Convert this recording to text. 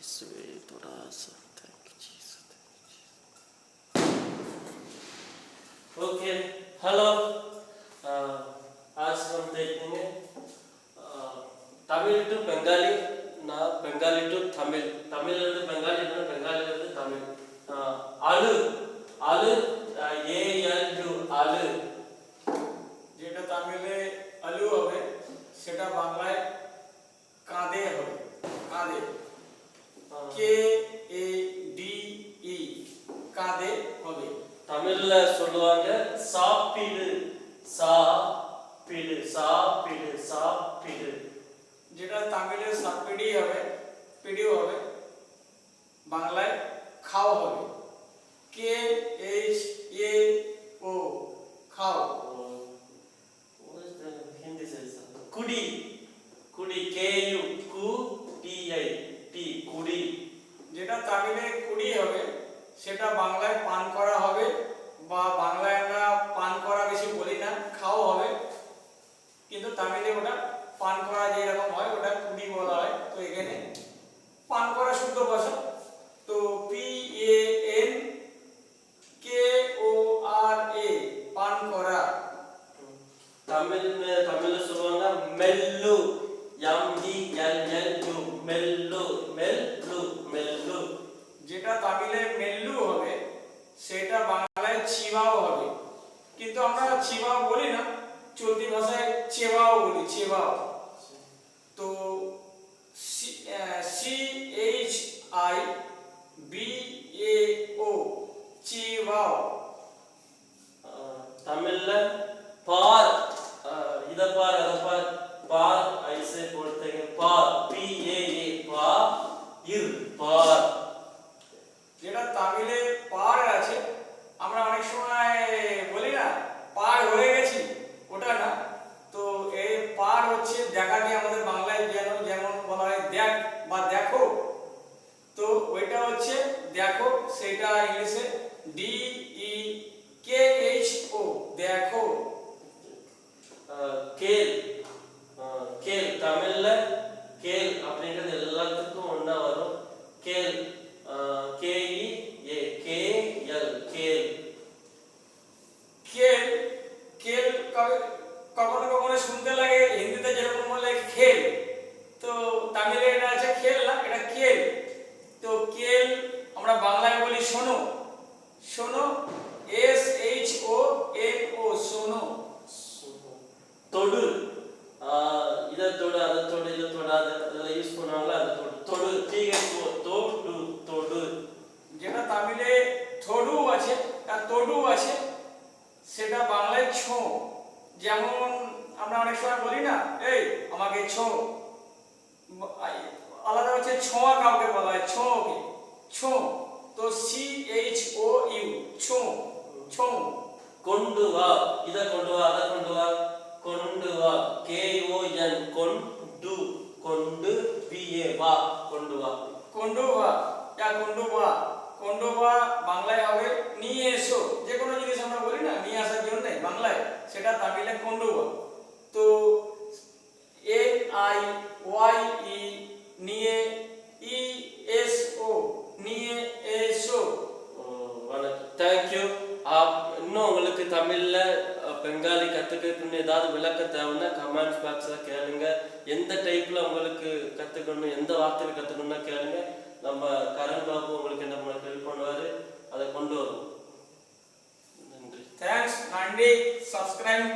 इसमें थोड़ा सा थैंक यू चीज ओके हेलो आज हम देखेंगे तमिल टू बंगाली ना बंगाली टू तमिल तमिल बंगाली ना बंगाली तमिल आलू आलू ए एल यू आलू যেটা তামিলে আলু হবে সেটা বাংলায় কাঁদে হবে কাঁদে কে এ ডি ই কাঁদে হবে தமிழ்ல சொல்லுவாங்க சாப்பிடு சாப்பிடு சாப்பிடு சாப்பிடு যেটা তামিলে সাপিডি হবে পিডিও হবে বাংলায় খাও হবে কে এইচ এ ও খাও हिंदी से कुड़ी कुड़ी के यू कु टी आई टी कुड़ी যেটা তামিলে কুড়ি হবে সেটা বাংলায় পান করা হবে বা বাংলায় আমরা পান করা বেশি বলি না খাও হবে কিন্তু তামিলে ওটা পান করা যে রকম হয় ওটা কুড়ি বলা হয় তো এখানে পান করা শুদ্ধ ভাষা তো পি এ এন কে ও আর এ পান করা तमिल में तमिल சொல்லுவாங்க மெல்லு M E L L U மெல்லு மெல்லு மெல்லு যেটা তামিলে মেল্লু হবে সেটা বাংলায় চিবাও হবে কিন্তু আমরা চিবাও বলি না চলতি ভাষায় চেবাও বলি চেবাও তো C H I B A ও চিবাও तमिल पार इधर पार अदर पार पार ऐसे बोलते हैं पार पी ए पार इर पार যেটা তামিলে পার আছে আমরা অনেক সময় বলি না পার হয়ে গেছি ওটা না তো এই পার হচ্ছে দেখাকে আমাদের বাংলায় যেমন বলা হয় দেখ বা দেখো তো ওইটা হচ্ছে দেখো সেটা ইংলিশে D E K H O দেখো கேல் கேல் தமிழ்ல கேல் அப்படிங்கிறது எல்லாத்துக்கும் ஒண்ணா வரும் கேல் K E A K L கேல் খেল খেল কখনো কখনো শুনতে লাগে হিন্দিতে যেরকম বলে খেল তো তামিলে এটা আছে খেল না এটা খেল তো খেল আমরা বাংলায় বলি শোনো শোনো S H O N O শোনো தொடு இதை தொடு அதை தொடு இதை தொடாத அதில் யூஸ் பண்ணுவாங்களா அதை தொடு தொடு டிஹெச் ஓ தொடு தொடு যেটা তামিলে থোডু আছে আর তোডু আছে সেটা বাংলায় ছো যেমন আমরা অনেক সময় বলি না এই আমাকে ছো আলাদা হচ্ছে ছোঁয়া কাউকে বলা হয় ছোঁকে ছো তো সি এইচ ও ইউ ছো ছো கொண்டு வா இதை கொண்டு வா அதை கொண்டு வா கொண்டு வா கே ஓ என் கொண்டு கொண்டு பி ஏ வா கொண்டு வா কোন্ডোবা কোন্ডোবা বাংলায় হবে নিয়ে এসো যে কোনো জিনিস আমরা বলি না নিয়ে আসার জন্য বাংলায় সেটা তামিলে কোন্ডোবা তো এন আই ওয়াই ই নিয়ে ই এস ও নিয়ে এসো தேங்க்யூ இன்னும் உங்களுக்கு தமிழ்ல பெங்காலி கத்துக்கணும்னு ஏதாவது விளக்க தேவைன்னா கமெண்ட்ஸ் பாக்ஸ்ல கேளுங்க எந்த டைப்ல உங்களுக்கு கத்துக்கணும் எந்த வார்த்தையில கத்துக்கணும்னா கேளுங்க நம்ம கரண் பாபு உங்களுக்கு என்ன பண்ண ஹெல்ப் பண்ணுவாரு அதை கொண்டு வரும் நன்றி தேங்க்ஸ் நன்றி சப்ஸ்கிரைப்